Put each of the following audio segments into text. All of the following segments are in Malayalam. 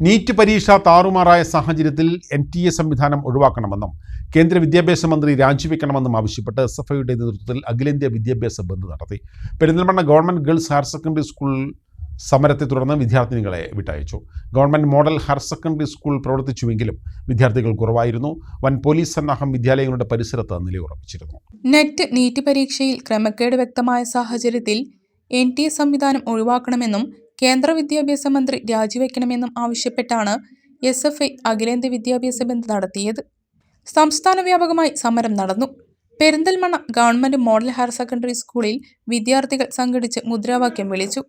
നീറ്റ് പരീക്ഷ താറുമാറായ സാഹചര്യത്തിൽ NTA സംവിധാനം ഒഴിവാക്കണമെന്നും കേന്ദ്ര വിദ്യാഭ്യാസ മന്ത്രി രാജിവെക്കണമെന്നും ആവശ്യപ്പെട്ട് SFIയുടെ നേതൃത്വത്തിൽ അഖിലേന്ത്യാ വിദ്യാഭ്യാസ ബന്ദ് നടത്തി. Perinthalmanna government girls higher secondary school സമരത്തെ തുടർന്ന് വിദ്യാർത്ഥിനികളെ വിട്ടയച്ചു. Government model higher secondary school പ്രവർത്തിച്ചുവെങ്കിലും വിദ്യാർത്ഥികൾ കുറവായിരുന്നു. വൻ പോലീസ് സന്നാഹം വിദ്യാലയങ്ങളുടെ പരിസരത്ത് നിലയുറപ്പിച്ചിരുന്നു. നീറ്റ് പരീക്ഷയിൽ ക്രമക്കേട് വ്യക്തമായ സാഹചര്യത്തിൽ NTA സംവിധാനം ഒഴിവാക്കണമെന്നും കേന്ദ്ര വിദ്യാഭ്യാസ മന്ത്രി രാജിവെക്കണമെന്നും ആവശ്യപ്പെട്ടാണ് SFI അഖിലേന്ത്യാ വിദ്യാഭ്യാസ ബന്ദ് നടത്തിയത്. സംസ്ഥാന വ്യാപകമായി സമരം നടന്നു. Perinthalmanna government model higher secondary സ്കൂളിൽ വിദ്യാർത്ഥികൾ സംഘടിച്ച് മുദ്രാവാക്യം വിളിച്ചു.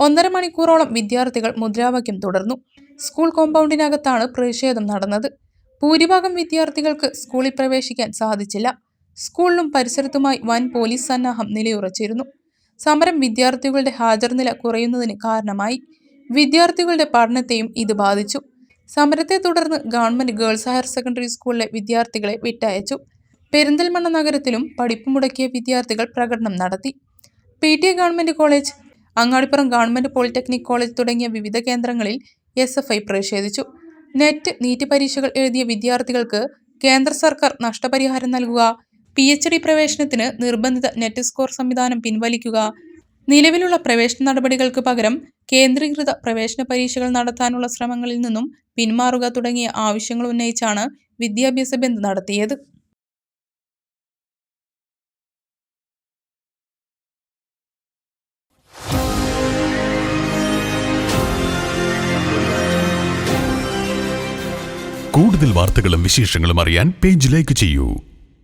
ഒന്നര മണിക്കൂറോളം വിദ്യാർത്ഥികൾ മുദ്രാവാക്യം തുടർന്നു. സ്കൂൾ കോമ്പൗണ്ടിനകത്താണ് പ്രതിഷേധം നടന്നത്. ഭൂരിഭാഗം വിദ്യാർത്ഥികൾക്ക് സ്കൂളിൽ പ്രവേശിക്കാൻ സാധിച്ചില്ല. സ്കൂളിലും പരിസരത്തുമായി വൻ പോലീസ് സന്നാഹം നിലയുറച്ചിരുന്നു. സമരം വിദ്യാർത്ഥികളുടെ ഹാജർ നില കുറയുന്നതിന് കാരണമായി. വിദ്യാർത്ഥികളുടെ പഠനത്തെയും ഇത് ബാധിച്ചു. സമരത്തെ തുടർന്ന് ഗവൺമെന്റ് ഗേൾസ് ഹയർ സെക്കൻഡറി സ്കൂളിലെ വിദ്യാർത്ഥികളെ വിട്ടയച്ചു. പെരിന്തൽമണ്ണ നഗരത്തിലും പഠിപ്പ് മുടക്കിയ വിദ്യാർത്ഥികൾ പ്രകടനം നടത്തി. PTA government college, Angadipuram government polytechnic college തുടങ്ങിയ വിവിധ കേന്ദ്രങ്ങളിൽ SFI പ്രതിഷേധിച്ചു. നീറ്റ് പരീക്ഷകൾ എഴുതിയ വിദ്യാർത്ഥികൾക്ക് കേന്ദ്ര സർക്കാർ നഷ്ടപരിഹാരം നൽകുക, PhD പ്രവേശനത്തിന് നിർബന്ധിത നെറ്റ് സ്കോർ സംവിധാനം പിൻവലിക്കുക, നിലവിലുള്ള പ്രവേശന നടപടികൾക്ക് പകരം കേന്ദ്രീകൃത പ്രവേശന പരീക്ഷകൾ നടത്താനുള്ള ശ്രമങ്ങളിൽ നിന്നും പിന്മാറുക തുടങ്ങിയ ആവശ്യങ്ങൾ ഉന്നയിച്ചാണ് വിദ്യാഭ്യാസ ബന്ദ് നടത്തിയത്. കൂടുതൽ വാർത്തകളും വിശേഷങ്ങളും അറിയാൻ പേജ് ലൈക്ക് ചെയ്യൂ.